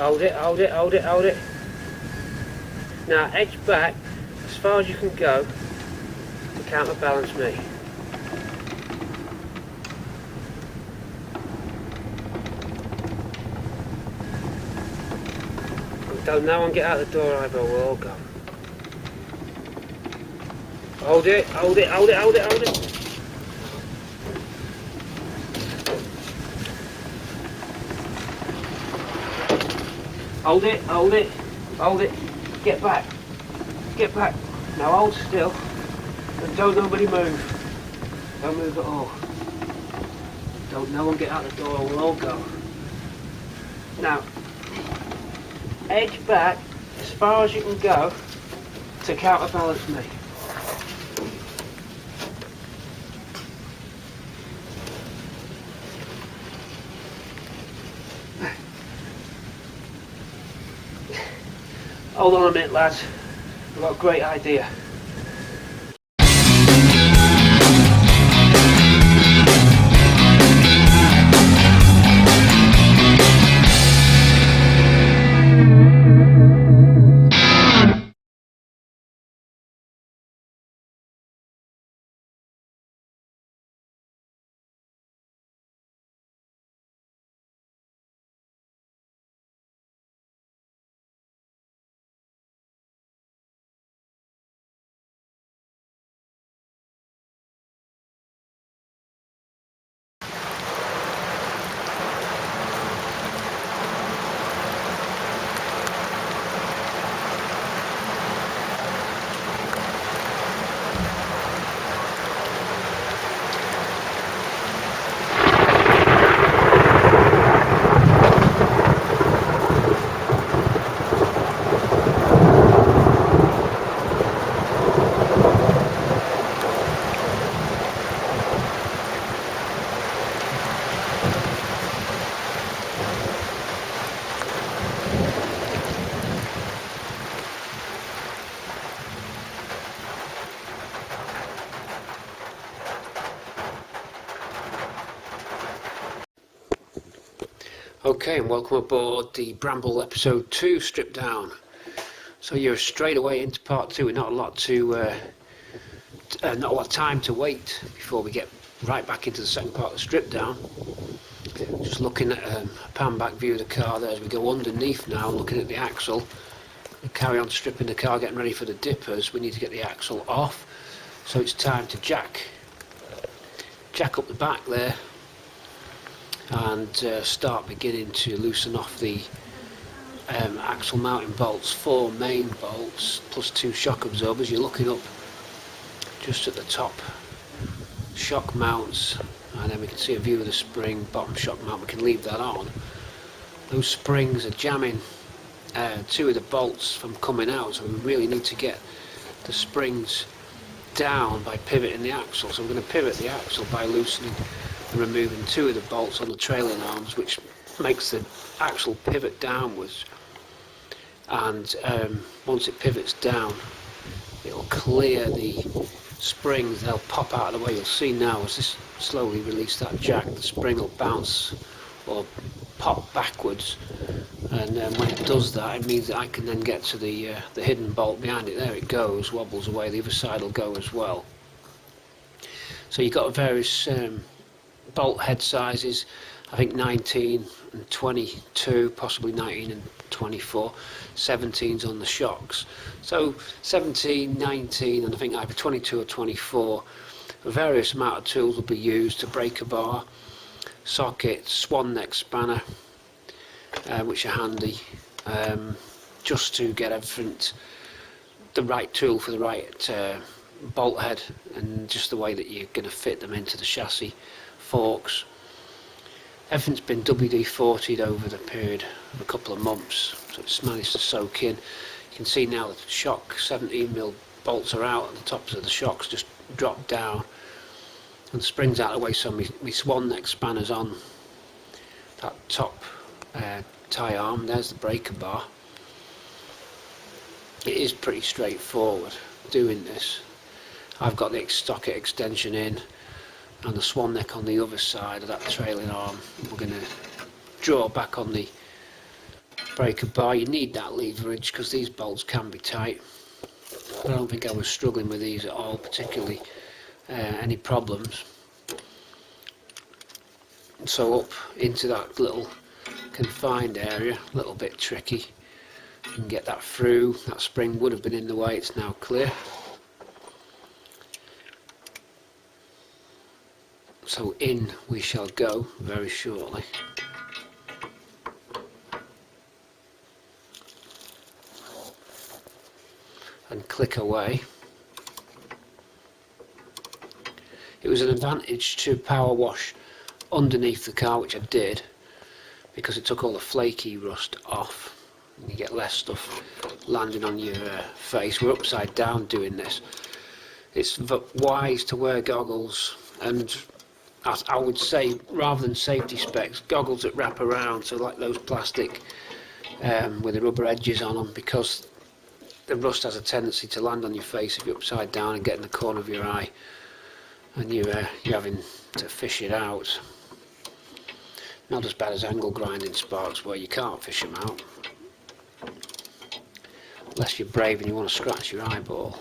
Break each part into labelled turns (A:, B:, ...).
A: Hold it, hold it, hold it, hold it. Now edge back as far as you can go to counterbalance me. Don't no one get out the door either, we'll all go. Hold it, hold it, hold it, hold it, hold it. Hold it, hold it, hold it. Get back. Get back. Now hold still. And don't nobody move. Don't move at all. Don't no one get out the door, we'll all go. Now, edge back as far as you can go to counterbalance me. Hold on a minute, lads. I've got a great idea. Okay, and welcome aboard the Bramble episode 2 stripped down. So you're straight away into part 2 with not a lot of time to wait before we get right back into the second part of the strip down. Just looking at a pan back view of the car there as we go underneath now, looking at the axle. We carry on stripping the car, getting ready for the dippers. We need to get the axle off, so it's time to jack up the back there and start beginning to loosen off the axle mounting bolts. 4 main bolts plus 2 shock absorbers. You're looking up just at the top shock mounts, and then we can see a view of the spring bottom shock mount. We can leave that on. Those springs are jamming 2 of the bolts from coming out, so we really need to get the springs down by pivoting the axle. So we're going to pivot the axle by loosening and removing 2 of the bolts on the trailing arms, which makes the axle pivot downwards, and once it pivots down it'll clear the springs. They'll pop out of the way. You'll see now as this slowly release that jack, the spring will bounce or pop backwards, and when it does that, it means that I can then get to the hidden bolt behind it. There it goes, wobbles away. The other side will go as well. So you've got various bolt head sizes, I think 19 and 22, possibly 19 and 24, 17's on the shocks. So 17, 19 and I think either 22 or 24. A various amount of tools will be used: to breaker bar, socket, swan neck spanner, which are handy, just to get everything, the right tool for the right bolt head and just the way that you're going to fit them into the chassis. Forks, everything's been WD-40'd over the period of a couple of months, so it's managed to soak in. You can see now that the shock 17mm bolts are out and the tops of the shocks just drop down and the springs out of the way, so my swan neck spanner's on that top tie arm. There's the breaker bar. It is pretty straightforward doing this. I've got the socket extension in and the swan neck on the other side of that trailing arm. We're going to draw back on the breaker bar. You need that leverage because these bolts can be tight. I don't think I was struggling with these at all, particularly any problems. So up into that little confined area, a little bit tricky. You can get that through. That spring would have been in the way, it's now clear. So in we shall go very shortly. And click away. It was an advantage to power wash underneath the car, which I did, because it took all the flaky rust off and you get less stuff landing on your face. We're upside down doing this. It's wise to wear goggles, and I would say, rather than safety specs, goggles that wrap around, so like those plastic with the rubber edges on them, because the rust has a tendency to land on your face if you're upside down and get in the corner of your eye, and you're having to fish it out. Not as bad as angle grinding sparks where you can't fish them out, unless you're brave and you want to scratch your eyeball.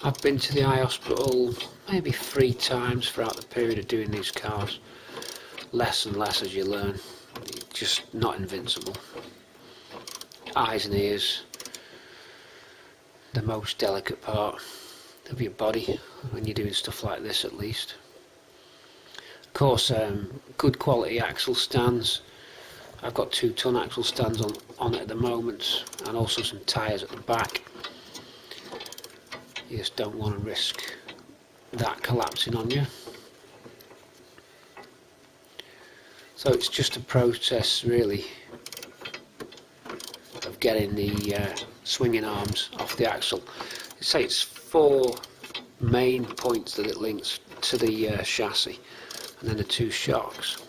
A: I've been to the eye hospital maybe 3 times throughout the period of doing these cars. Less and less as you learn. You're just not invincible. Eyes and ears, the most delicate part of your body when you're doing stuff like this, at least. Of course, good quality axle stands. I've got 2-ton axle stands on it at the moment, and also some tyres at the back. You just don't want to risk that collapsing on you. So it's just a process really of getting the swinging arms off the axle. Say it's 4 main points that it links to the chassis, and then the 2 shocks.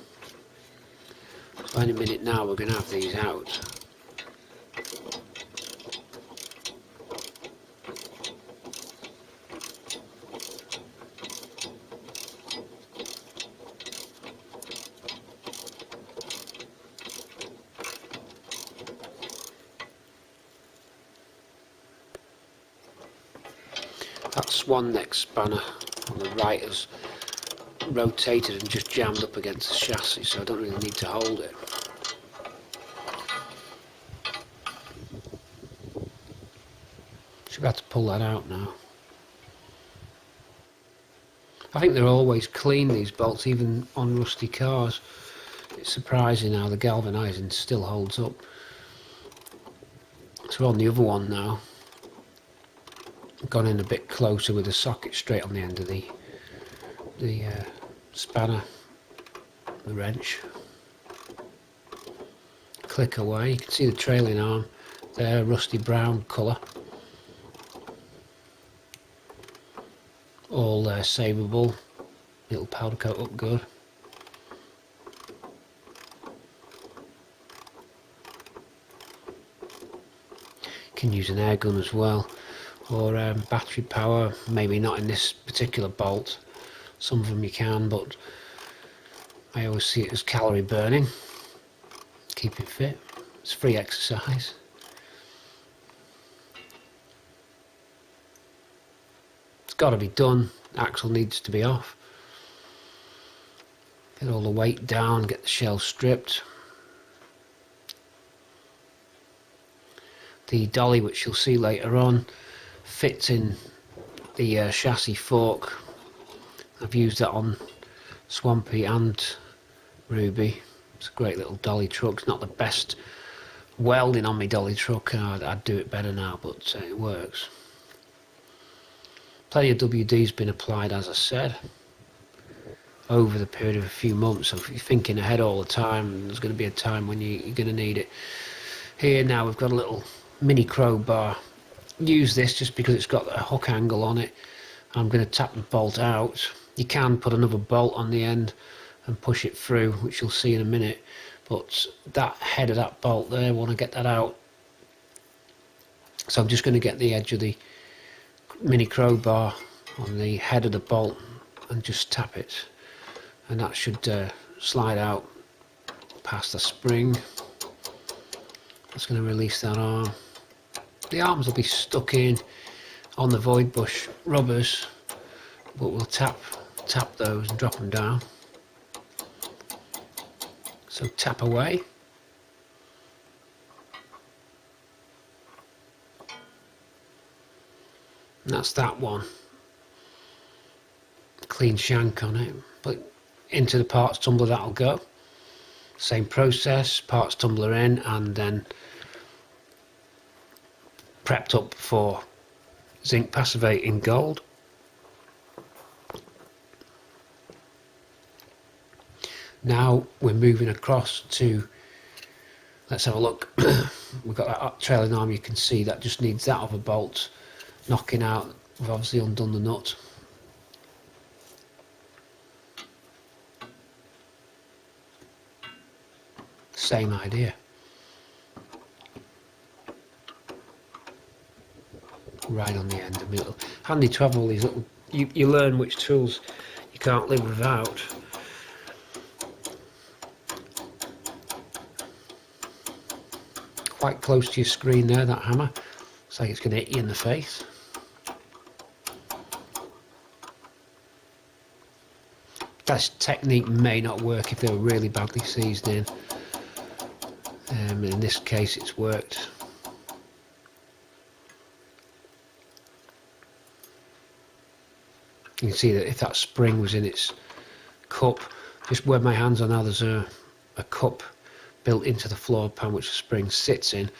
A: So any minute now we're going to have these out. That swan neck spanner on the right has rotated and just jammed up against the chassis, so I don't really need to hold it. Should have to pull that out now. I think they're always clean, these bolts, even on rusty cars. It's surprising how the galvanising still holds up. So we're on the other one now. Gone in a bit closer with the socket straight on the end of the spanner, the wrench. Click away. You can see the trailing arm there, rusty brown colour. All savable. Little powder coat up good. You can use an air gun as well, or battery power. Maybe not in this particular bolt. Some of them you can, but I always see it as calorie burning. Keeping fit. It's free exercise. It's got to be done. Axle needs to be off. Get all the weight down, get the shell stripped. The dolly, which you'll see later on, fits in the chassis fork. I've used that on Swampy and Ruby. It's a great little dolly truck. It's not the best welding on my dolly truck. I'd do it better now, but it works. Plenty of WD's been applied, as I said, over the period of a few months. So if you're thinking ahead all the time, there's going to be a time when you're going to need it. Here now we've got a little mini crowbar. Use this just because it's got a hook angle on it. I'm going to tap the bolt out. You can put another bolt on the end and push it through, which you'll see in a minute, but that head of that bolt there, I want to get that out. So I'm just going to get the edge of the mini crowbar on the head of the bolt and just tap it, and that should slide out past the spring. That's going to release that arm. The arms will be stuck in on the void bush rubbers, but we'll tap those and drop them down. So tap away. And that's that one. Clean shank on it, but into the parts tumbler that'll go. Same process, parts tumbler in, and then prepped up for zinc passivate in gold. Now we're moving across to, let's have a look. We've got that trailing arm, you can see that just needs that other bolt knocking out. We've obviously undone the nut. Same idea. Right on the end. I mean, handy to have all these little, you learn which tools you can't live without. Quite close to your screen there, that hammer. Looks like it's going to hit you in the face. This technique may not work if they were really badly seized in. In this case it's worked. You can see that if that spring was in its cup, just where my hands are now, there's a cup built into the floor pan which the spring sits in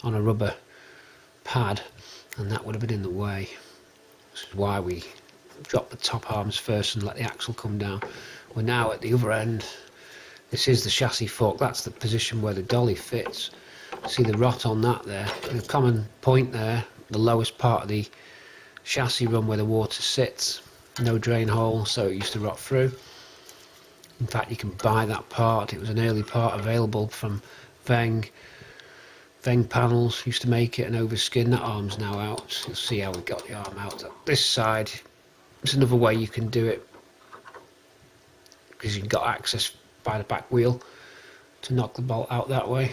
A: on a rubber pad, and that would have been in the way. This is why we drop the top arms first and let the axle come down. We're now at the other end. This is the chassis fork. That's the position where the dolly fits. See the rot on that there. The common point there, the lowest part of the chassis run where the water sits. No drain hole, so it used to rot through. In fact, you can buy that part. It was an early part available from Veng. Veng Panels used to make it and overskin. That arm's now out. You'll see how we got the arm out. This side, it's another way you can do it, because you've got access by the back wheel to knock the bolt out that way.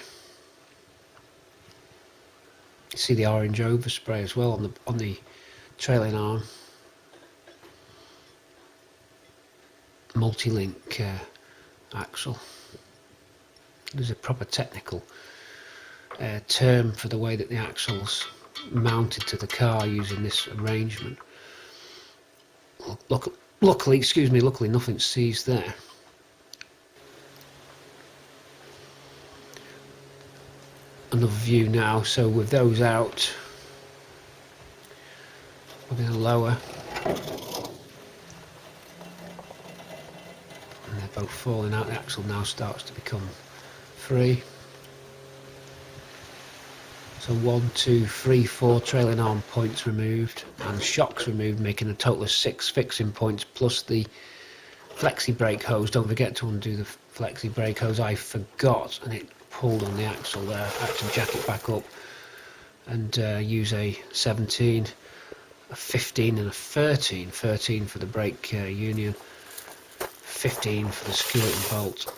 A: You see the orange overspray as well on the trailing arm. Multi-link axle. There's a proper technical term for the way that the axle's mounted to the car using this arrangement. Luckily, luckily nothing's seized there. Another view now. So with those out, we're going to lower. And they're both falling out. The axle now starts to become free. So 1, 2, 3, 4 trailing arm points removed and shocks removed, making a total of 6 fixing points plus the flexi brake hose. Don't forget to undo the flexi brake hose. I forgot, and it pulled on the axle there. I had to jack it back up and use a 17, a 15 and a 13. 13 for the brake union, 15 for the skewing bolt.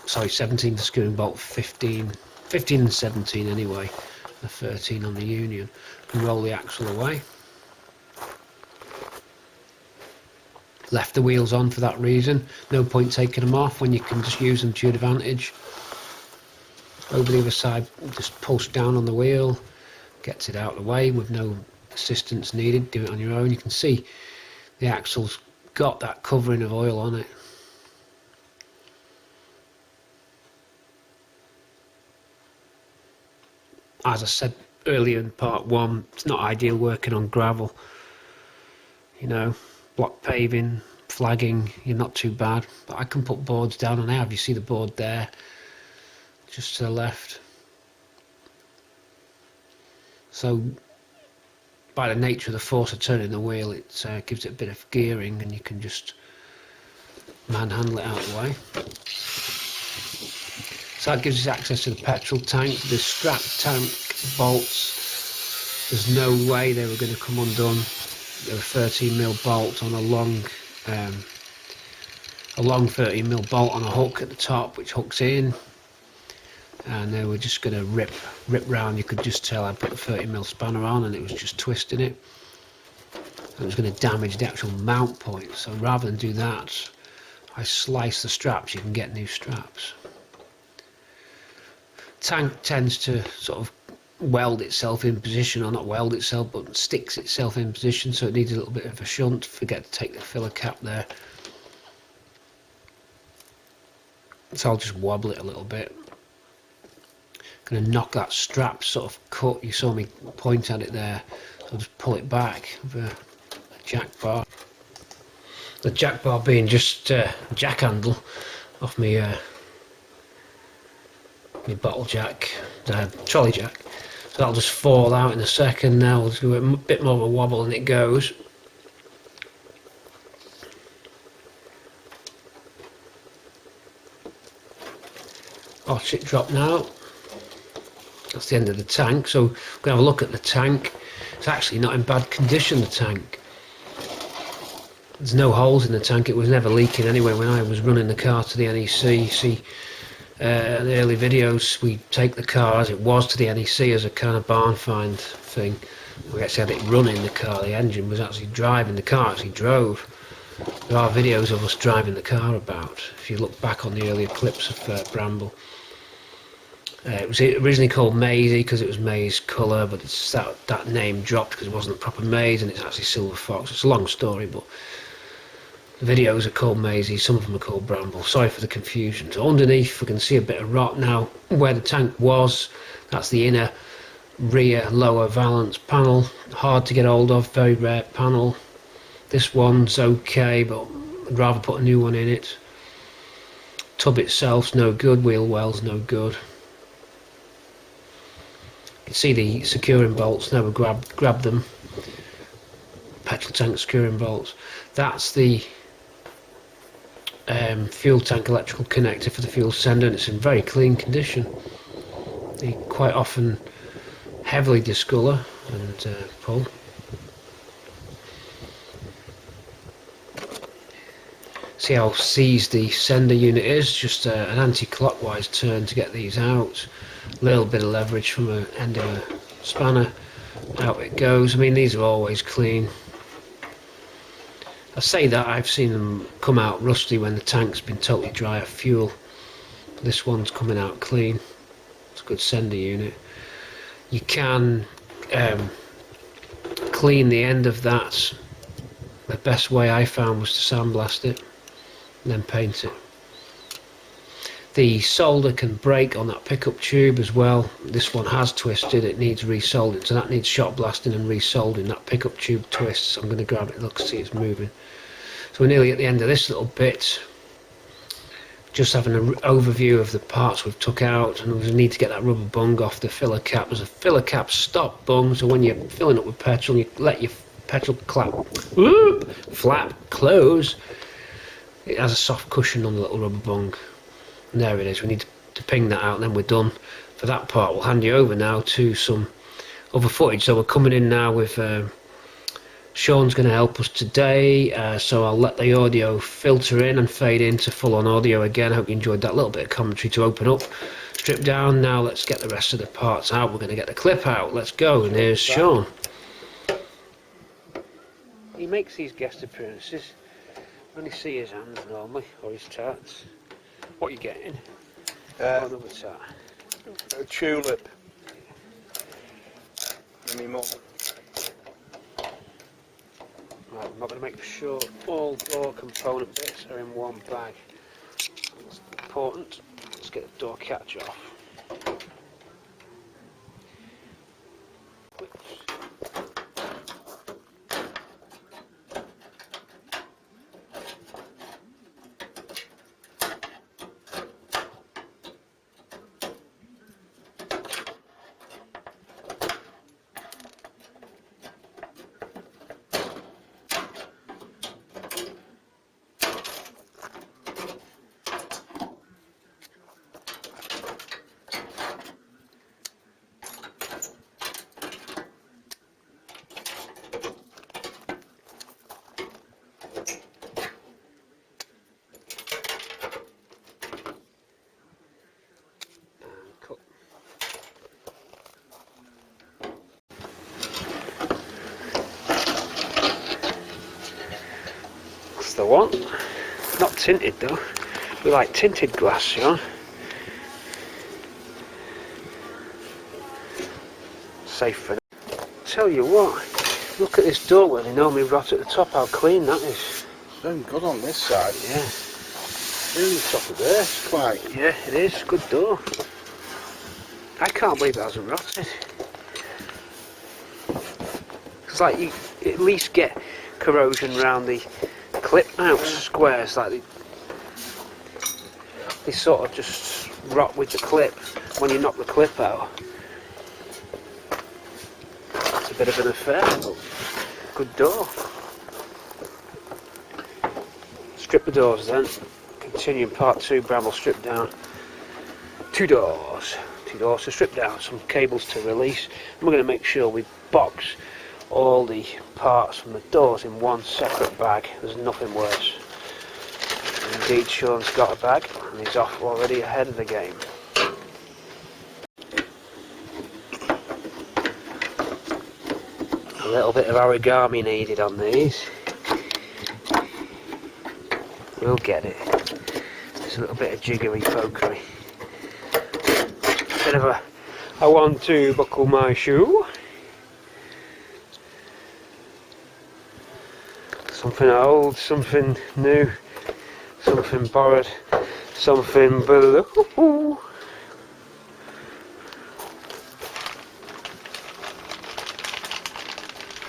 A: Sorry, 17 for the skewing bolt, 15 and 17 anyway, the 13 on the union, and roll the axle away. Left the wheels on for that reason. No point taking them off when you can just use them to your advantage. Over the other side, just push down on the wheel, gets it out of the way with no assistance needed. Do it on your own. You can see the axle's got that covering of oil on it. As I said earlier in part 1, it's not ideal working on gravel. You know, block paving, flagging, you're not too bad. But I can put boards down, and I have. You see the board there, just to the left. So, by the nature of the force of turning the wheel, it gives it a bit of gearing, and you can just manhandle it out of the way. So that gives us access to the petrol tank. The strap tank bolts, there's no way they were going to come undone. They're a 13mm bolt on a long 13mm bolt on a hook at the top, which hooks in. and they were just going to rip round. You could just tell I put a 30mm spanner on and it was just twisting it. It was going to damage the actual mount point, so rather than do that, I slice the straps. You can get new straps. Tank tends to sort of weld itself in position, or not weld itself, but sticks itself in position, so it needs a little bit of a shunt. Forget to take the filler cap there, so I'll just wobble it a little bit. Going to knock that strap sort of cut. You saw me point at it there, so I'll just pull it back with a jack bar. The jack bar being just jack handle off me my bottle jack, trolley jack. So that'll just fall out in a second. Now we'll do a bit more of a wobble and it goes. Watch it drop now. That's the end of the tank. So we're going to have a look at the tank. It's actually not in bad condition, the tank. There's no holes in the tank. It was never leaking anyway when I was running the car to the NEC. You see, in the early videos, we take the car as it was to the NEC as a kind of barn find thing. We actually had it running the car. The engine was actually driving. The car actually drove. There are videos of us driving the car about, if you look back on the earlier clips of Bramble. It was originally called Maisie because it was maize colour, but it's that name dropped because it wasn't a proper maize, and it's actually Silver Fox. It's a long story, but the videos are called Maisie, some of them are called Bramble. Sorry for the confusion. So underneath we can see a bit of rot now. Where the tank was, that's the inner rear lower valance panel. Hard to get hold of, very rare panel. This one's okay, but I'd rather put a new one in it. Tub itself's no good, wheel well's no good. You can see the securing bolts, never grab them. Petrol tank securing bolts. That's the fuel tank electrical connector for the fuel sender, and it's in very clean condition. They quite often heavily discolour and pull. See how seized the sender unit is, just an anti-clockwise turn to get these out. A little bit of leverage from an end of a spanner, out it goes. I mean, these are always clean. I say that, I've seen them come out rusty when the tank's been totally dry of fuel. This one's coming out clean. It's a good sender unit. You can clean the end of that. The best way I found was to sandblast it and then paint it. The solder can break on that pickup tube as well. This one has twisted, it needs resoldering, so that needs shot blasting and resoldering. That pickup tube twists. I'm going to grab it, look, see it's moving. So we're nearly at the end of this little bit. Just having an overview of the parts we've took out, and we need to get that rubber bung off the filler cap. There's a filler cap stop bung, so when you're filling up with petrol, you let your petrol flap close. It has a soft cushion on the little rubber bung. And there it is. We need to ping that out, and then we're done for that part. We'll hand you over now to some other footage. So we're coming in now with Sean's going to help us today, so I'll let the audio filter in and fade into full-on audio again. I hope you enjoyed that little bit of commentary to open up. Strip down. Now let's get the rest of the parts out. We're going to get the clip out. Let's go. And here's Sean. He makes these guest appearances. Only see his hands normally, or his tarts. What are you getting? Another tart.
B: A tulip. Any more?
A: Right, I'm not going to make sure all door component bits are in one bag. That's important. Let's get the door catch off. the one. Not tinted though. We like tinted glass, you know. Safe for that. Tell you what, look at this door where they normally rot at the top, how clean that is.
B: Very good on this side.
A: Yeah.
B: Even the top of this, quite.
A: Yeah, it is. Good door. I can't believe it hasn't rotted. It's like you at least get corrosion around the clip mount squares, like they sort of just rot with the clip when you knock the clip out. It's a bit of an affair, but good door. Strip the doors then. Continue part 2, Bramble strip down. 2 doors. 2 doors to strip down, some cables to release. And we're going to make sure we box all the parts from the doors in one separate bag. There's nothing worse. Indeed, Sean's got a bag and he's off already ahead of the game. A little bit of origami needed on these. We'll get it. There's a little bit of jiggery pokery. Bit of a I want to buckle my shoe. Something old, something new, something borrowed, something blue.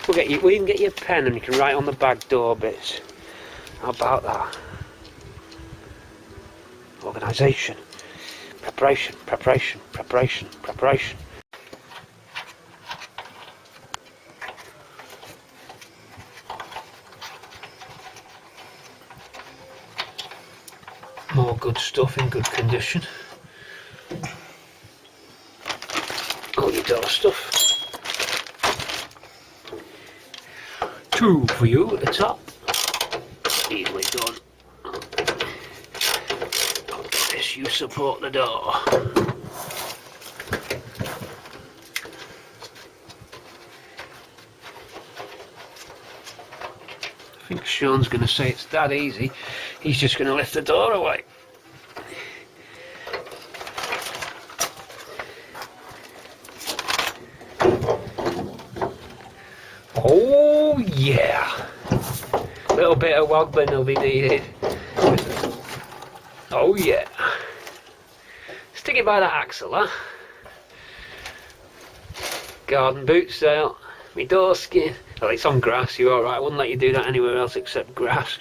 A: We can get you a pen and you can write on the back door bits. How about that? Organisation, preparation, preparation, preparation, preparation. More good stuff in good condition. All your door stuff. 2 for you at the top. Easily done. This you support the door. I think Sean's going to say it's that easy. He's just going to lift the door away. Oh yeah! A little bit of wobbling will be needed. Oh yeah! Stick it by that axle, huh? Garden boots there. Me door skin. Oh, it's on grass, you're alright. I wouldn't let you do that anywhere else except grass.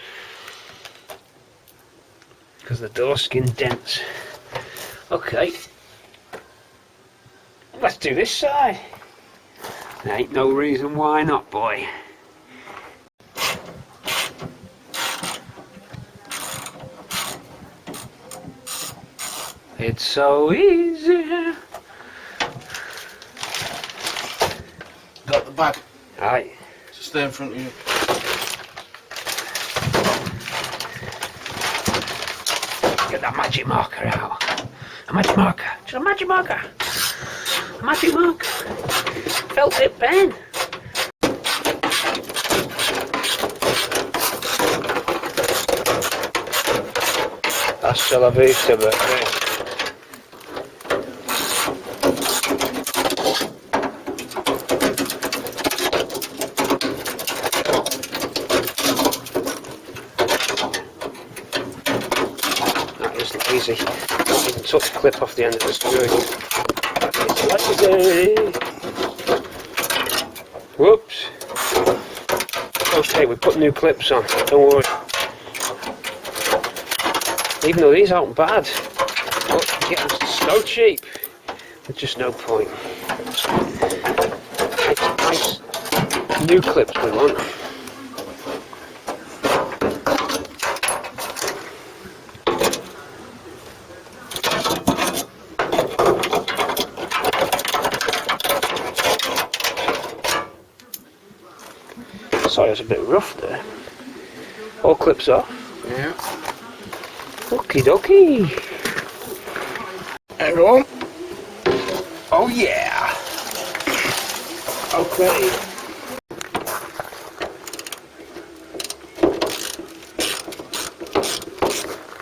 A: Because the door skin dents. Okay. Let's do this side. There ain't no reason why not, boy. It's so easy.
B: Got the bag.
A: Aye.
B: So stay in front of you.
A: Get that magic marker out. A magic marker. Just a magic marker. A magic marker. Felt tip pen. Hasta la vista, baby. Easy. You can touch the clip off the end of the screw. It's lazy. Whoops. Okay, we put new clips on. Don't worry. Even though these aren't bad, but you get them so cheap. There's just no point. It's nice new clips we want. Sorry, it's a bit rough there. All clips off.
B: Yeah.
A: Okie dokie.
B: Everyone.
A: Oh yeah. Okay.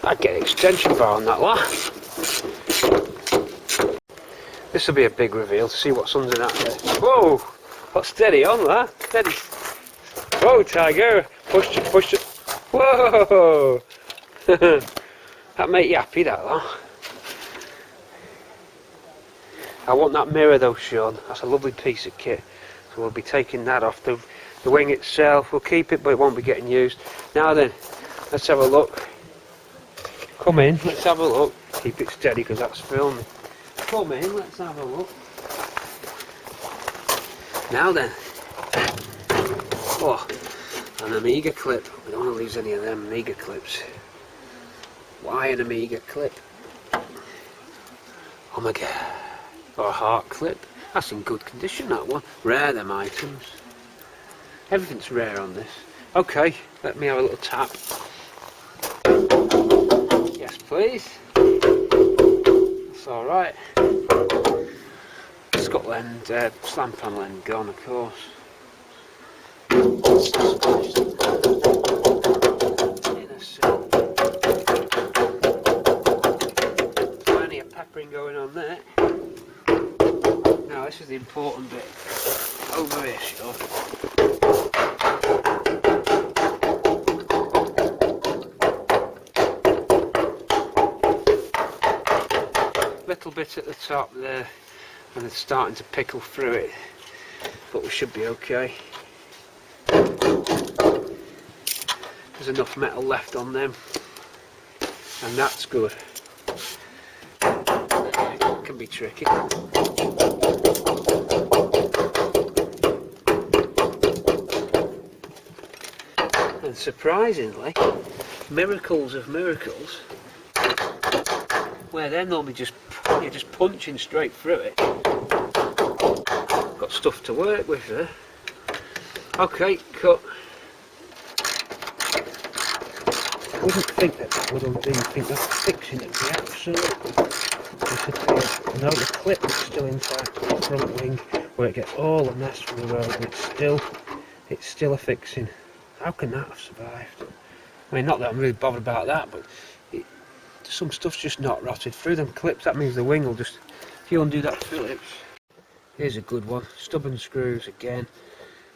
A: I'd get an extension bar on that lot. This will be a big reveal to see what's under that there. Whoa! What's steady on that? Steady. Whoa, Tiger! Push it, push it. Whoa! That make you happy, that lot. I want that mirror though, Sean. That's a lovely piece of kit. So we'll be taking that off. The wing itself, we'll keep it, but it won't be getting used. Now then, let's have a look. Come in, let's have a look. Keep it steady because that's filming. Come in, let's have a look. Now then. Oh, an Amiga clip. We don't want to lose any of them Amiga clips. Why an Amiga clip? Oh my god. Or a heart clip. That's in good condition, that one. Rare, them items. Everything's rare on this. Okay, let me have a little tap. Yes, please. That's alright. Scotland slam panel end gone, of course. Plenty of peppering going on there. Now this is the important bit. Over here, sure. Little bit at the top there, and it's starting to pickle through it, but we should be okay. There's enough metal left on them, and that's good. It can be tricky. And surprisingly, miracles of miracles, where they're normally just punching straight through it. Got stuff to work with there. Okay, cut. I wouldn't think that would undo. I think that fixing it would be absolutely disappeared. I know the clip is still inside the front wing, where it gets all the mess from the road, and it's still a fixing. How can that have survived? I mean, not that I'm really bothered about that, but some stuff's just not rotted through them clips. That means the wing will just, if you undo that Phillips. Here's a good one. Stubborn screws again,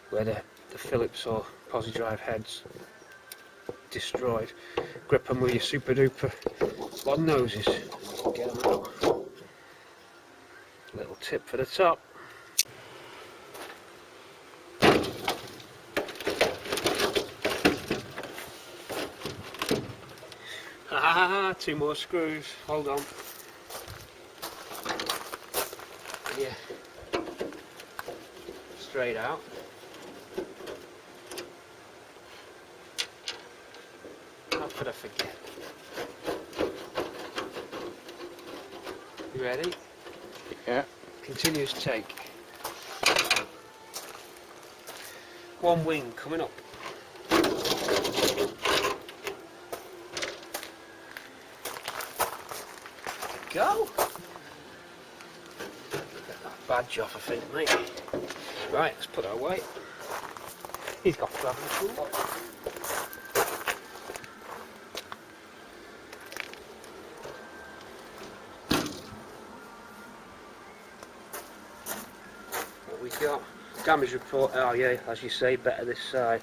A: where the Phillips or posi drive heads destroyed. Grip them with your super duper long noses. Get them out. Little tip for the top. Ah, 2 more screws. Hold on. Yeah. Straight out. How could I forget? You ready?
B: Yeah.
A: Continuous take. One wing coming up. Go! Get that badge off, I think, mate. Right, let's put that away. He's got travelling toolbox. What we got? Damage report. Oh yeah, as you say, better this side.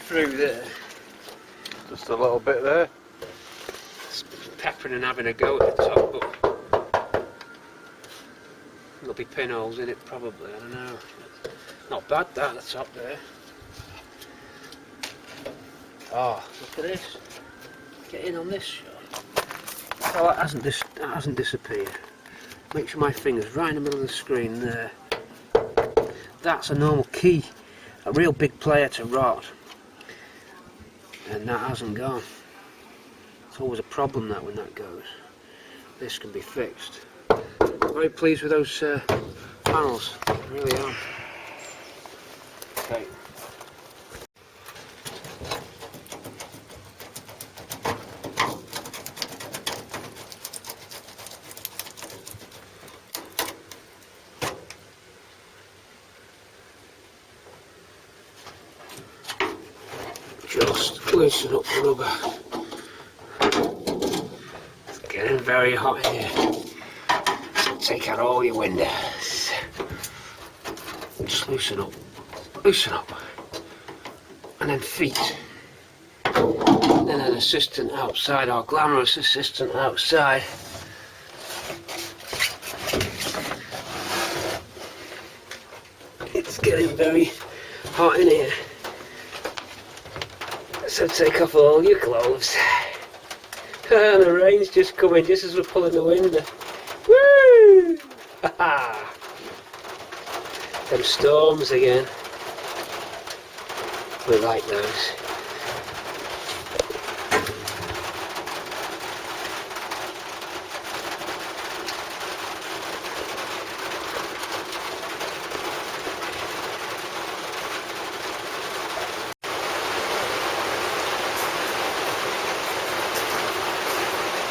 A: Through there.
B: Just a little bit there.
A: Peppering and having a go at the top, but there'll be pinholes in it probably, I don't know. Not bad that at the top there. Oh, look at this. Get in on this shot. Oh, that hasn't disappeared. Make sure my finger's right in the middle of the screen there. That's a normal key, a real big player to rot, and that hasn't gone. It's always a problem that when that goes. This can be fixed. Very pleased with those panels, I really am. Okay. just loosen up the rubber. It's getting very hot in here. So take out all your windows. Just loosen up. Loosen up. And then feet. And then an assistant outside, our glamorous assistant outside. It's getting very hot in here. So take off all your clothes. And the rain's just coming just as we're pulling the window. Woo! Ha! Them storms again. We like those.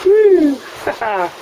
A: Woo! Ha!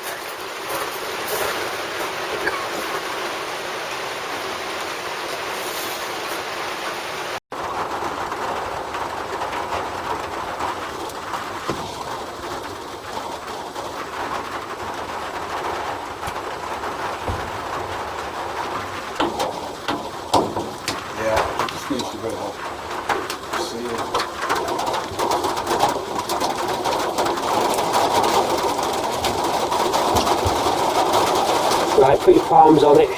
A: Right, put your palms on it.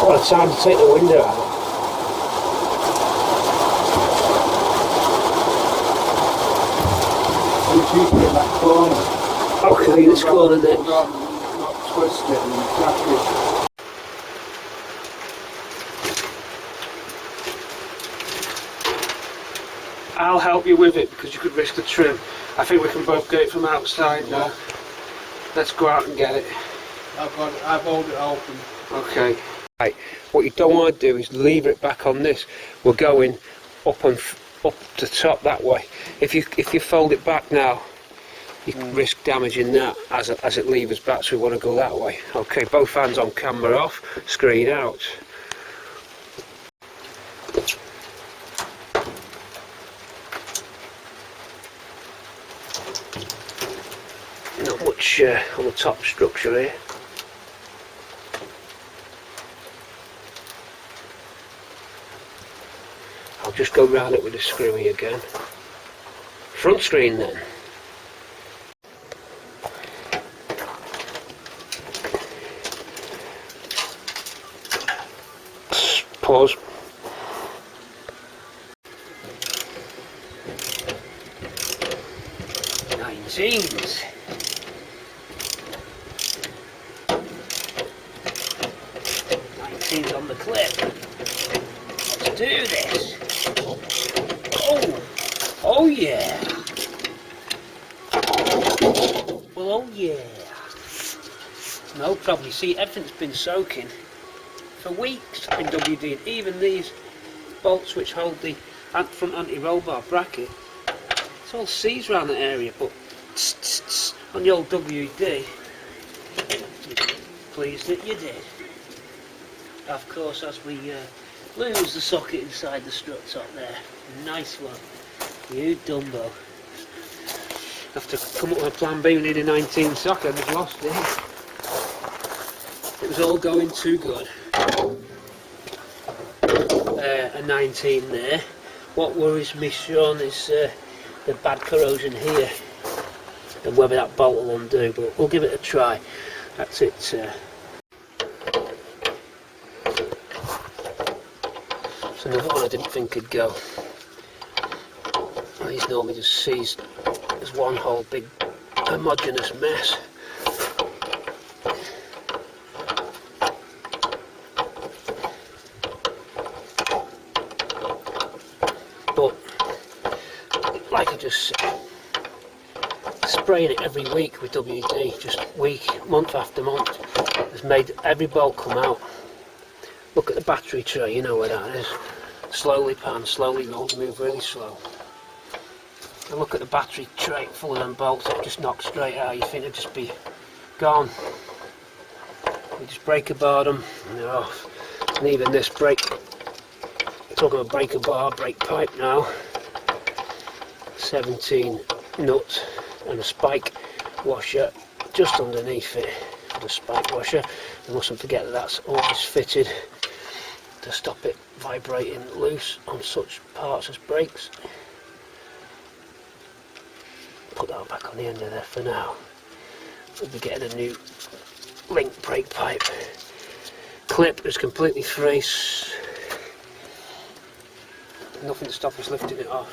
A: What a time to take the window out. Okay, this corner next.
C: Not twist it and crack it.
A: I'll help you with it because you could risk the trim. I think we can both get it from outside now. Let's go out and get it.
C: I've hold it open.
A: Okay. Right. What you don't want to do is leave it back on this. We're going up and up the top that way. If you fold it back now, you can risk damaging that as it levers back. So we want to go that way. Okay. Both hands on camera off. Screen out. Not much on the top structure here. I'll just go round it with a screwy again. Front screen then. Pause. Nineteens. On the clip. Let's do this. Oh yeah. Well, oh yeah. No problem. You see, everything's been soaking for weeks in WD. Even these bolts which hold the front anti-roll bar bracket, it's all seized around the area. But on the old WD, pleased that you did. Of course, as we lose the socket inside the strut top there. Nice one. You Dumbo. Have to come up with a plan B. We need a 19 socket. We've lost it. It was all going too good. A 19 there. What worries me, Sean, is the bad corrosion here. And whether that bolt will undo, but we'll give it a try. That's it. It's another one I didn't think could go. These normally just seized as one whole big homogeneous mess. But like I just said, spraying it every week with WD, just month after month, has made every bolt come out. Look at the battery tray, you know where that is. Slowly pan, slowly move really slow. And look at the battery tray full of them bolts that just knock straight out. You think they'd just be gone. You just break a bottom and they're off. And even this brake, talking about breaker bar, brake pipe now, 17 nuts and a spike washer just underneath it, the spike washer. You mustn't forget that that's always fitted to stop it vibrating loose on such parts as brakes. Put that back on the end of there for now. We'll be getting a new link brake pipe. Clip is completely free. Nothing to stop us lifting it off.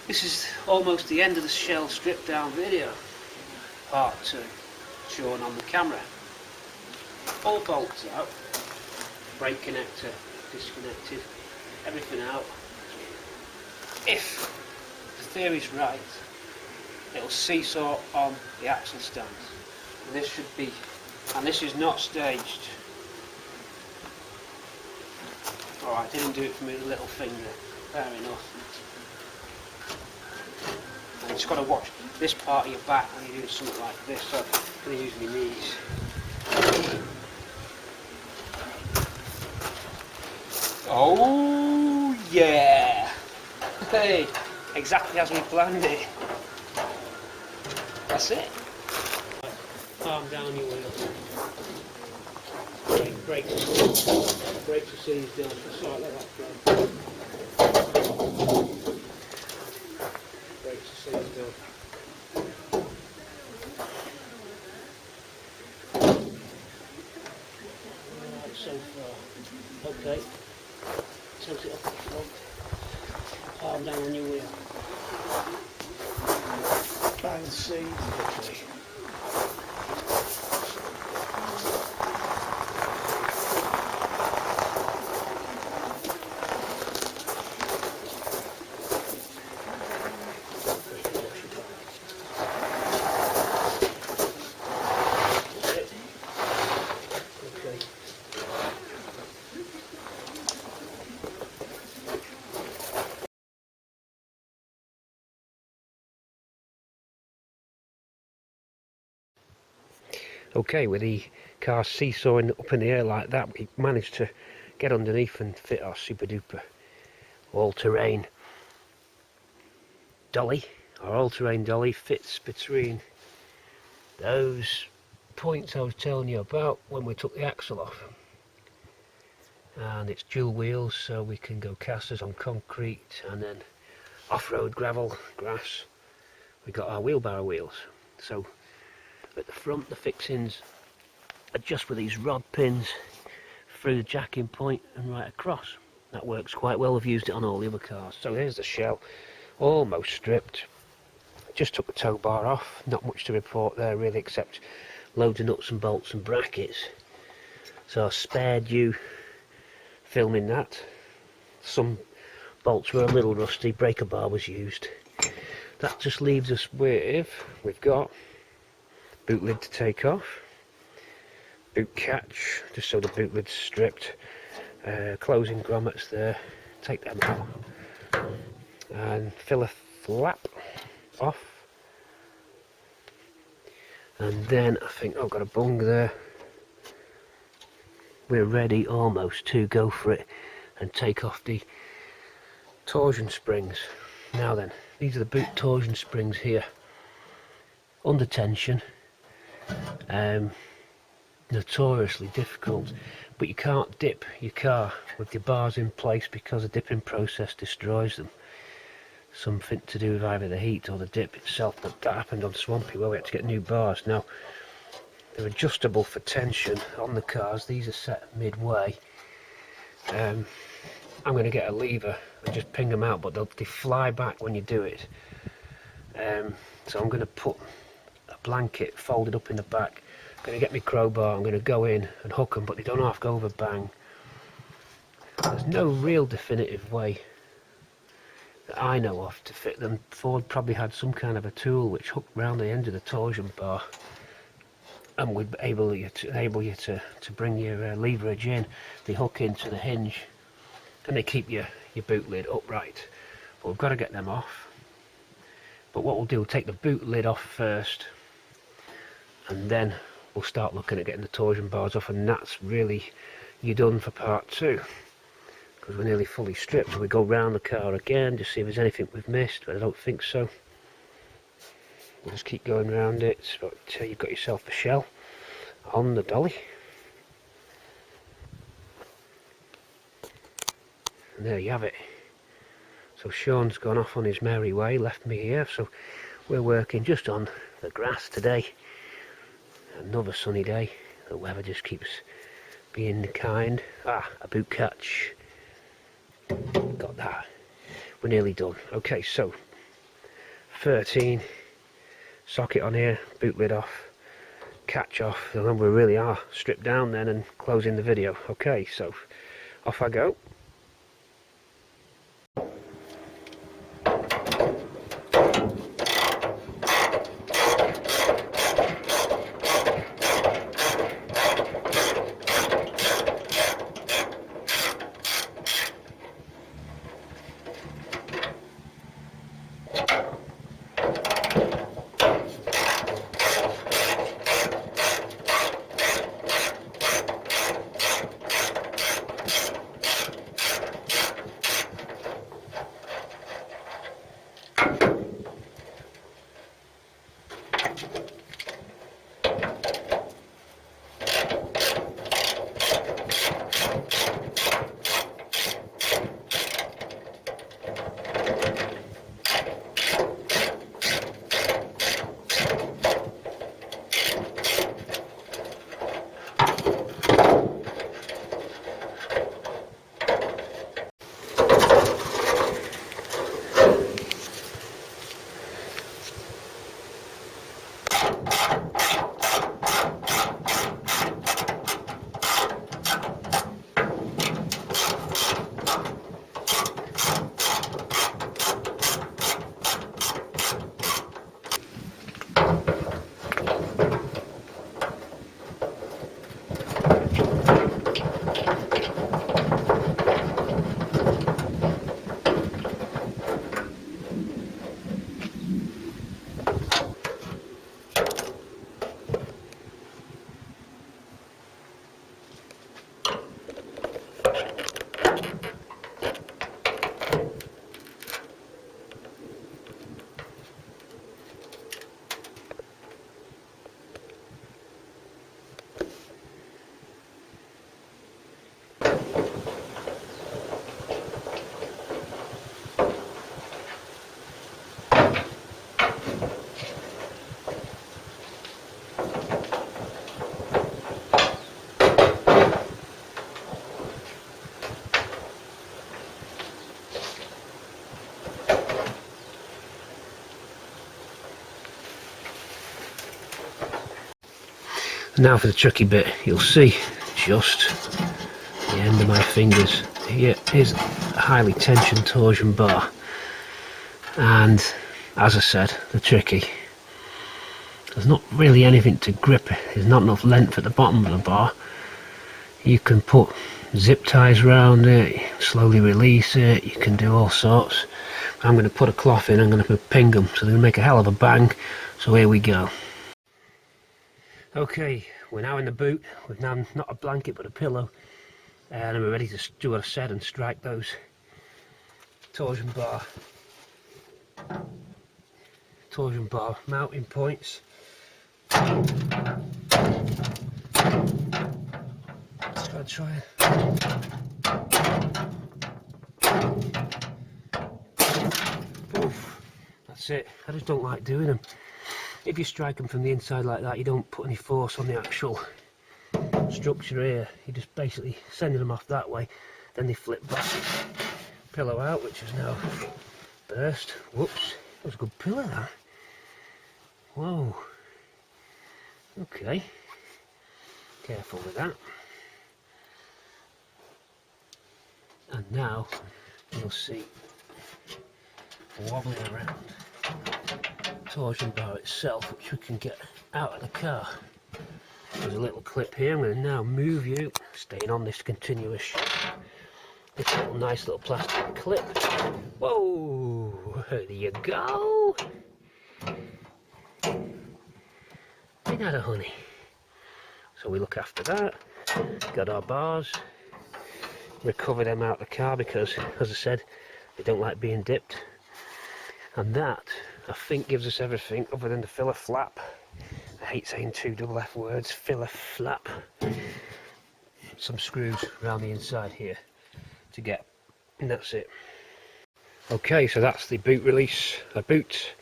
A: This is almost the end of the shell strip down video, part 2, shown on the camera. All bolts out, brake connector disconnected, everything out. If the theory's right, it'll seesaw on the axle stands. And this should be, and this is not staged. Alright, I didn't do it for my little finger, fair enough. And you just got to watch this part of your back when you're doing something like this, so I'm going to use my knees. Oh yeah! Hey, exactly as we planned it. That's it. Calm down your wheel. Brake the seams down. Sorry, let that flow. Brake the seams down. Alright, so far. Okay. Tilt it up the front. Calm down on your wheel. Bang the seams. Okay. Okay, with the car seesawing up in the air like that, we managed to get underneath and fit our super duper all-terrain dolly. Our all-terrain dolly fits between those points I was telling you about when we took the axle off. And it's dual wheels, so we can go casters on concrete and then off-road gravel, grass. We got our wheelbarrow wheels. So at the front, the fixings are just with these rod pins through the jacking point and right across. That works quite well. I've used it on all the other cars. So here's the shell, almost stripped. Just took the tow bar off. Not much to report there really, except loads of nuts and bolts and brackets. So I spared you filming that. Some bolts were a little rusty, breaker bar was used. That just leaves us with, we've got boot lid to take off, boot catch, just so the boot lid's stripped, closing grommets there, take them out, and filler flap off, and then I think I've got a bung there. We're ready almost to go for it and take off the torsion springs. Now then, these are the boot torsion springs here, under tension. Notoriously difficult, but you can't dip your car with your bars in place because the dipping process destroys them. Something to do with either the heat or the dip itself, but that happened on Swampy where we had to get new bars. Now they're adjustable for tension on the cars. These are set midway. I'm going to get a lever and just ping them out, but they fly back when you do it. So I'm going to put a blanket folded up in the back. I'm going to get my crowbar, I'm going to go in and hook them, but they don't have to go over bang. There's no real definitive way that I know of to fit them. Ford probably had some kind of a tool which hooked round the end of the torsion bar and would enable you to bring your leverage in. They hook into the hinge and they keep your boot lid upright. But we've got to get them off. But what we'll do, we'll take the boot lid off first, and then we'll start looking at getting the torsion bars off, and that's really you're done for part 2, because we're nearly fully stripped. So we go round the car again to see if there's anything we've missed, but I don't think so. We'll just keep going around it. But you've got yourself a shell on the Dolly, and there you have it. So Sean's gone off on his merry way, left me here, so we're working just on the grass today. Another sunny day. The weather just keeps being kind. A boot catch. Got that. We're nearly done. Okay, so 13, socket on here, boot lid off, catch off, and then we really are stripped down then and closing the video. Okay, so off I go. Now for the tricky bit. You'll see just the end of my fingers. Here is a highly tensioned torsion bar, and as I said, the tricky. There's not really anything to grip it. There's not enough length at the bottom of the bar. You can put zip ties around it, slowly release it, you can do all sorts. I'm going to put a cloth in, I'm going to ping them, so they're going to make a hell of a bang. So here we go. Okay, we're now in the boot. We've now not a blanket but a pillow, and we're ready to do what I said and strike those torsion bar mounting points. Just gotta try it. Oof, that's it. I just don't like doing them. If you strike them from the inside like that, you don't put any force on the actual structure here. You just basically sending them off that way, then they flip back. Pillow out, which is now burst. Whoops, that was a good pillow, that. Whoa. Okay, careful with that. And now you'll see wobbling around torsion bar itself, which we can get out of the car. There's a little clip here. I'm going to now move you, staying on this continuous this little nice little plastic clip. Whoa, there you go. Ain't that a honey? So we look after that. Got our bars. Recover them out of the car because, as I said, they don't like being dipped. And that, I think, gives us everything other than the filler flap. I hate saying two double F words, filler flap. Some screws around the inside here to get, and that's it. Okay, so that's the boot release, a boot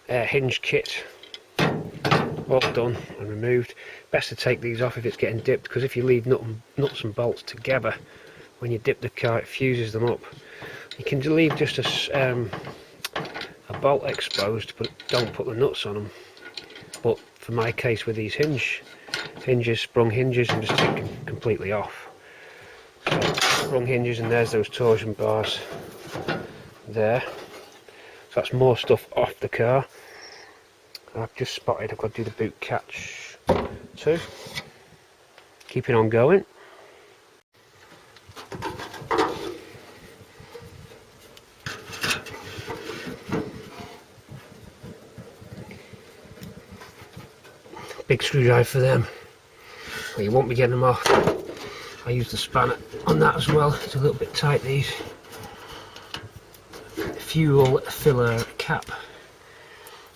A: hinge kit, all done and removed. Best to take these off if it's getting dipped, because if you leave nuts and bolts together, when you dip the car it fuses them up. You can leave just a bolt exposed, but don't put the nuts on them. But for my case with these hinges, sprung hinges, I'm just taking completely off. So sprung hinges, and there's those torsion bars there. So that's more stuff off the car. I've just spotted I've got to do the boot catch too. Keeping on going. Big screwdriver for them. Well, you won't be getting them off. I use the spanner on that as well. It's a little bit tight, these. Fuel filler cap.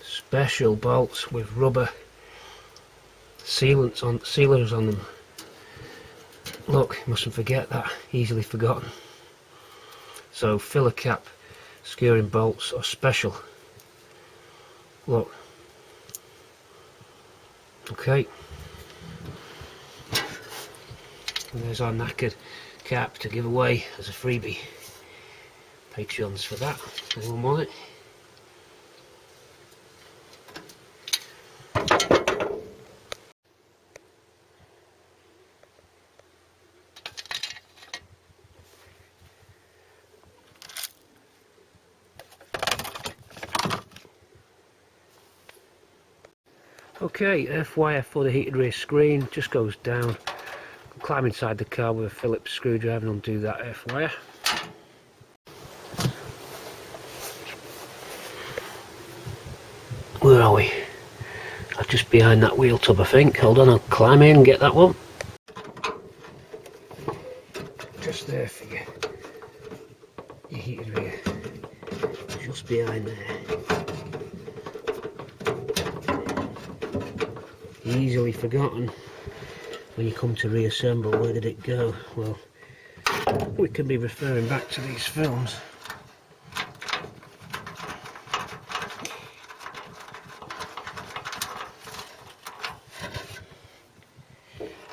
A: Special bolts with rubber sealers on them. Look, mustn't forget that. Easily forgotten. So filler cap, skewering bolts are special. Look. Okay. And there's our knackered cap to give away as a freebie. Patreons for that. Anyone want it? Okay, earth wire for the heated rear screen just goes down. Climb inside the car with a Phillips screwdriver and undo that earth wire. Where are we? I'm just behind that wheel tub, I think. Hold on, I'll climb in and get that one. Just there for you. Your heated rear. Just behind there. Easily forgotten when you come to reassemble. Where did it go? Well, we can be referring back to these films.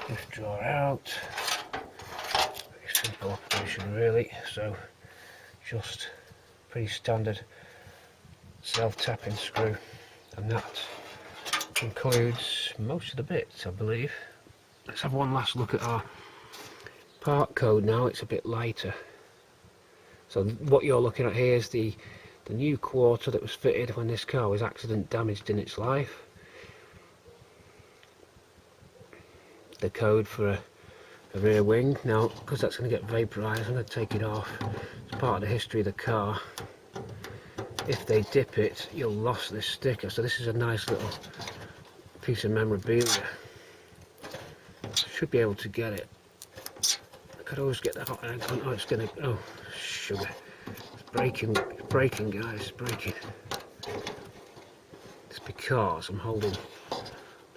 A: Lift drawer out. Very simple operation really. So just pretty standard self-tapping screw, and that includes most of the bits, I believe. Let's have one last look at our part code now. It's a bit lighter. So what you're looking at here is the new quarter that was fitted when this car was accident damaged in its life. The code for a rear wing. Now, because that's going to get vaporized, I'm going to take it off. It's part of the history of the car. If they dip it, you'll lose this sticker. So this is a nice little piece of memorabilia. Should be able to get it. I could always get that hot egg on. Oh, it's gonna. Oh, sugar. It's breaking. It's breaking, guys. It's breaking. It's because I'm holding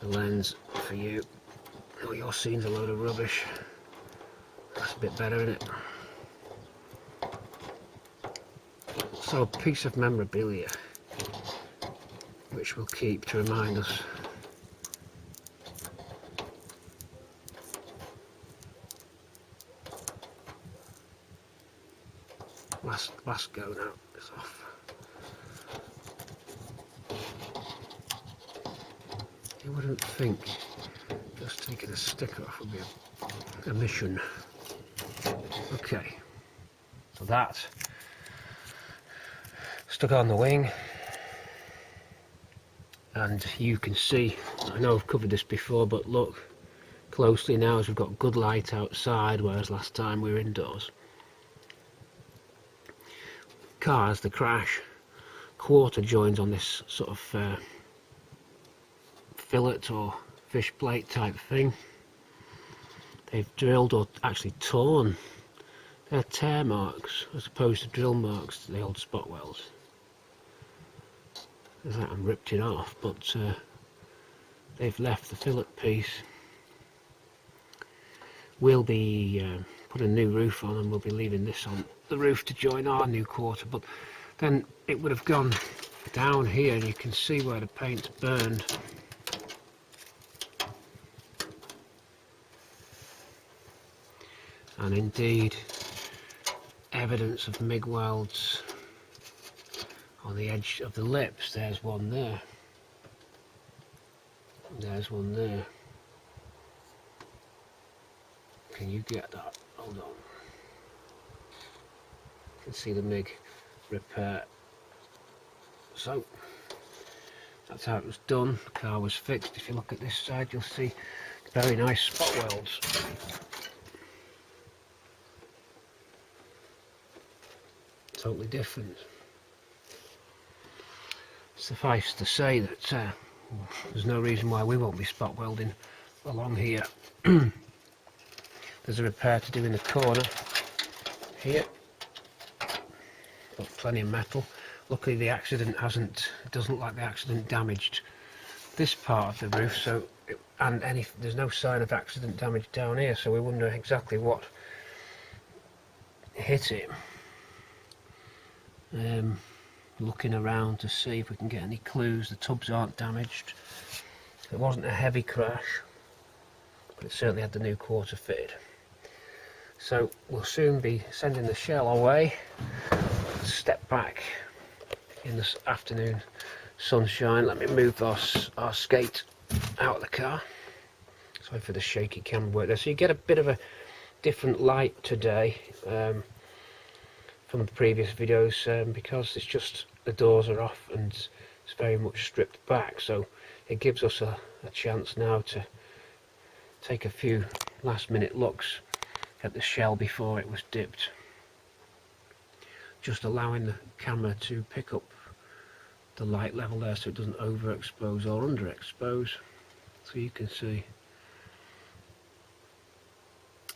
A: the lens for you. Oh, your scene's a load of rubbish. That's a bit better, isn't it? So, a piece of memorabilia which we'll keep to remind us. Last go now. It's off. You wouldn't think just taking a sticker off would be a mission. Okay, so that stuck on the wing, and you can see, I know I've covered this before, but look closely now as we've got good light outside, whereas last time we were indoors. Cars, the crash quarter joins on this sort of fillet or fish plate type thing. they've drilled or actually torn. They're tear marks as opposed to drill marks to the old spot welds. There's that and ripped it off, but they've left the fillet piece. We'll be putting a new roof on, and we'll be leaving this on the roof to join our new quarter, but then it would have gone down here, and you can see where the paint's burned. And indeed, evidence of MIG welds on the edge of the lips. There's one there. There's one there. Can you get that? Hold on. You can see the MIG repair. So, that's how it was done. The car was fixed. If you look at this side, you'll see very nice spot welds. Totally different. Suffice to say that there's no reason why we won't be spot welding along here. There's a repair to do in the corner here. Got plenty of metal. Luckily the accident doesn't look like the accident damaged this part of the roof, so there's no sign of accident damage down here, so we wonder exactly what hit it. Looking around to see if we can get any clues. The tubs aren't damaged. It wasn't a heavy crash, but it certainly had the new quarter fitted. So we'll soon be sending the shell away. Step back in this afternoon sunshine. Let me move our skate out of the car. Sorry for the shaky camera work there. So you get a bit of a different light today from the previous videos, because it's just the doors are off and it's very much stripped back, so it gives us a chance now to take a few last minute looks at the shell before it was dipped, just allowing the camera to pick up the light level there so it doesn't overexpose or underexpose. So you can see,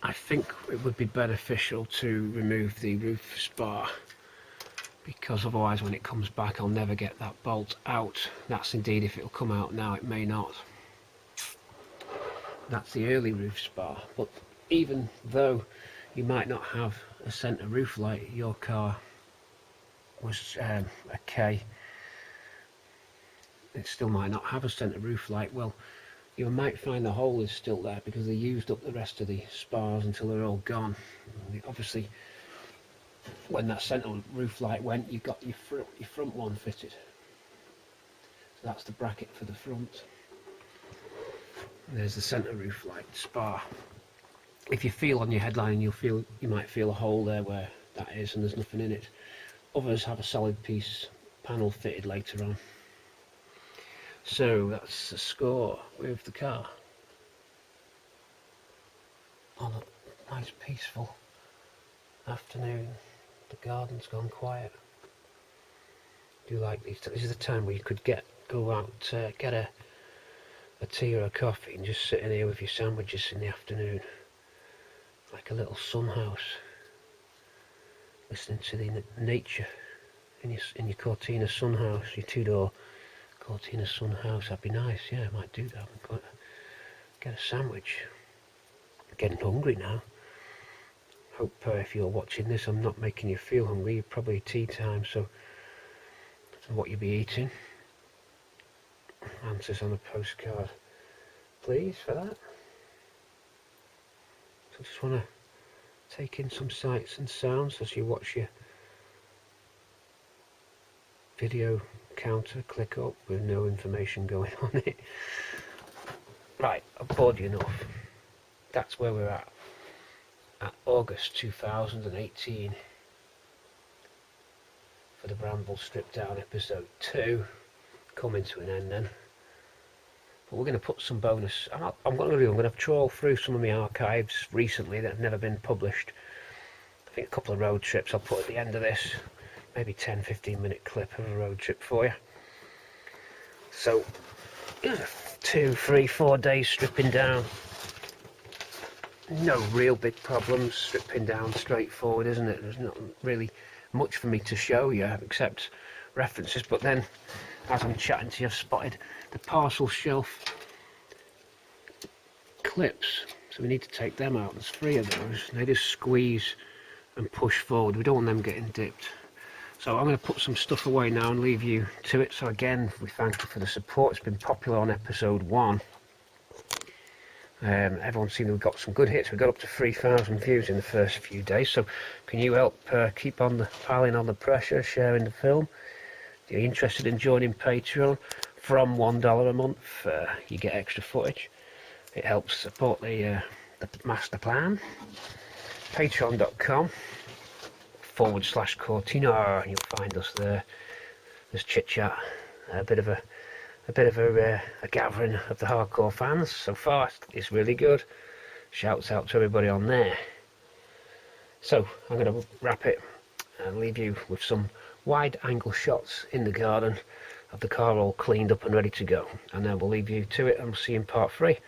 A: I think it would be beneficial to remove the roof spar, because otherwise when it comes back I'll never get that bolt out. That's indeed if it'll come out now, it may not. That's the early roof spar, but even though you might not have a centre roof light, your car was a K, it still might not have a centre roof light. Well, you might find the hole is still there because they used up the rest of the spars until they're all gone. Obviously, when that centre roof light went, you got your front one fitted. So that's the bracket for the front. And there's the centre roof light spar. If you feel on your headline, you might feel a hole there where that is, and there's nothing in it. Others have a solid piece panel fitted later on. So that's the score with the car on a nice peaceful afternoon. The garden's gone quiet. I do like these. This is the time where you could go out, get a tea or a coffee and just sit in here with your sandwiches in the afternoon, like a little sun house, listening to the nature in your Cortina sun house, your two-door Cortina sun house. That'd be nice. Yeah, I might do that. I'm going to get a sandwich. I'm getting hungry now. Hope if you're watching this I'm not making you feel hungry. You're probably tea time, so what you'll be eating. Answers on a postcard, please, for that. So I just want to take in some sights and sounds as you watch your video counter click up with no information going on it. Right, I've bored you enough. That's where we're at August 2018 for the Bramble Stripped Down episode 2, coming to an end then. But we're going to put some bonus. I'm going to trawl through some of my archives recently that have never been published. I think a couple of road trips I'll put at the end of this. Maybe 10-15 minute clip of a road trip for you. So 2, 3, 4 days stripping down no real big problems, stripping down straightforward, isn't it? There's not really much for me to show you except references, but then as I'm chatting to you I've spotted the parcel shelf clips, so we need to take them out. There's 3 of those, they just squeeze and push forward, we don't want them getting dipped. So I'm going to put some stuff away now and leave you to it. So again, we thank you for the support. It's been popular on episode 1. Everyone's seen that we've got some good hits. We got up to 3,000 views in the first few days. So can you help keep on the piling on the pressure, sharing the film? If you're interested in joining Patreon, from $1 a month, you get extra footage. It helps support the master plan. Patreon.com/Cortina, and you'll find us there. There's chit chat, a bit of a gathering of the hardcore fans. So far it's really good. Shouts out to everybody on there. So I'm going to wrap it and leave you with some wide angle shots in the garden of the car all cleaned up and ready to go, and then we'll leave you to it and we'll see you in part 3.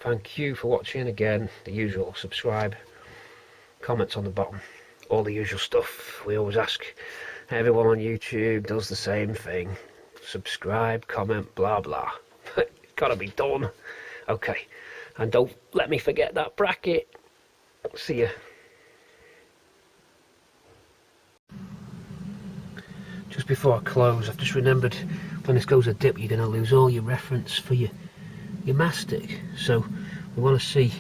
A: Thank you for watching. Again, the usual: subscribe, comments on the bottom, all the usual stuff we always ask. Everyone on YouTube does the same thing: subscribe, comment, blah blah. It's gotta be done. Okay, and don't let me forget that bracket. See ya. Just before I close, I've just remembered, when this goes a dip you're going to lose all your reference for your mastic. So we want to see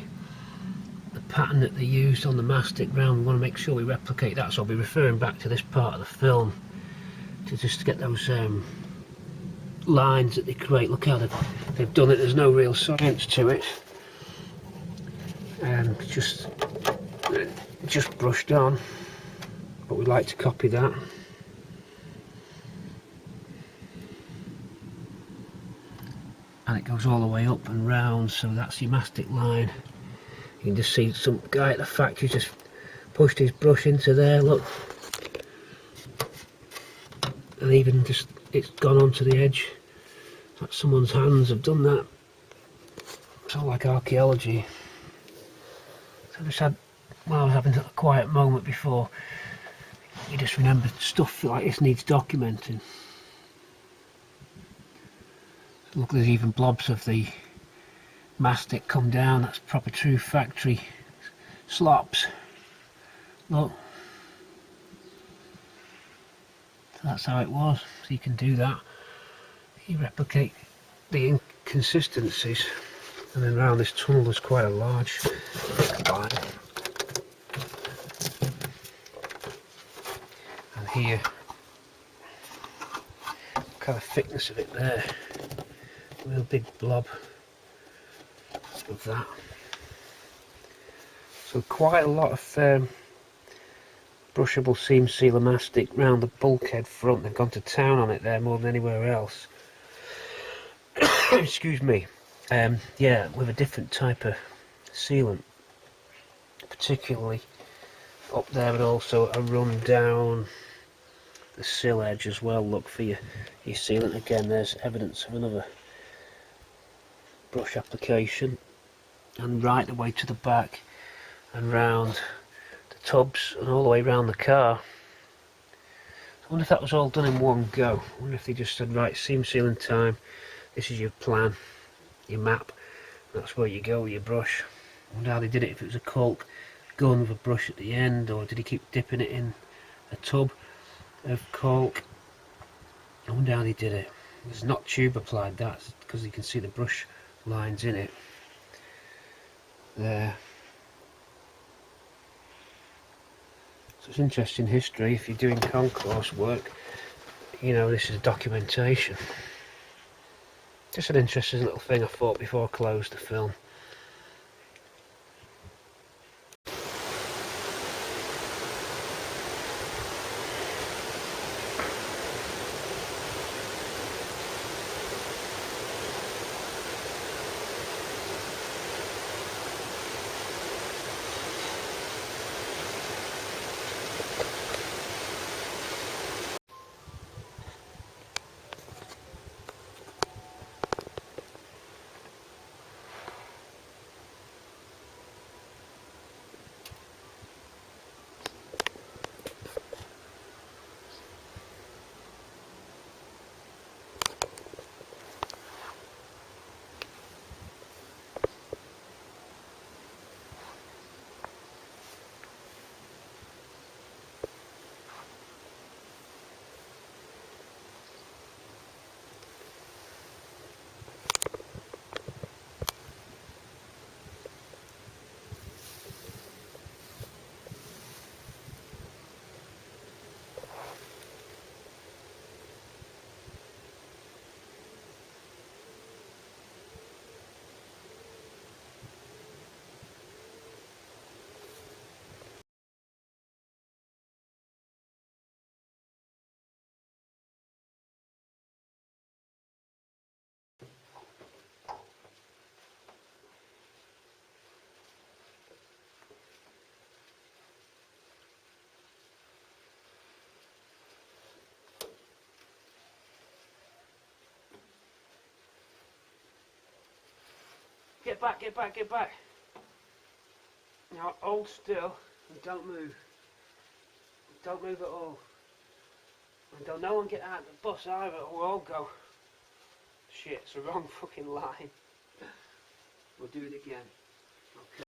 A: the pattern that they used on the mastic round. We want to make sure we replicate that, so I'll be referring back to this part of the film to just get those lines that they create. Look how they've done it. There's no real science to it, just brushed on, but we like to copy that. And it goes all the way up and round, so that's your mastic line. You can just see some guy at the factory just pushed his brush into there, look. And even just, it's gone onto the edge. Like someone's hands have done that. It's all like archaeology. So I just had, while I was having a quiet moment before, you just remember stuff like this needs documenting. Look, there's even blobs of the mastic come down. That's proper true factory slops. Look. So that's how it was. So you can do that. You replicate the inconsistencies. And then around this tunnel there's quite a large line. And here, look at the thickness of it there. Real big blob of that. So quite a lot of brushable seam sealer mastic round the bulkhead front. They've gone to town on it there more than anywhere else. Excuse me. Yeah, with a different type of sealant, particularly up there, but also a run down the sill edge as well. Look for your sealant. Again, there's evidence of another brush application, and right the way to the back and round the tubs and all the way around the car. I wonder if that was all done in one go. I wonder if they just said, right, seam sealing time, this is your plan, your map, that's where you go with your brush. I wonder how they did it, if it was a caulk gun with a brush at the end, or did he keep dipping it in a tub of caulk. I wonder how they did it. It's not tube applied, that's because you can see the brush lines in it there. So it's interesting history. If you're doing concourse work, you know, this is documentation. Just an interesting little thing I thought before I closed the film. Get back, get back, get back. Now hold still and don't move. Don't move at all. And don't no one get out of the bus either, or we'll all go. Shit, it's the wrong fucking line. We'll do it again. Okay.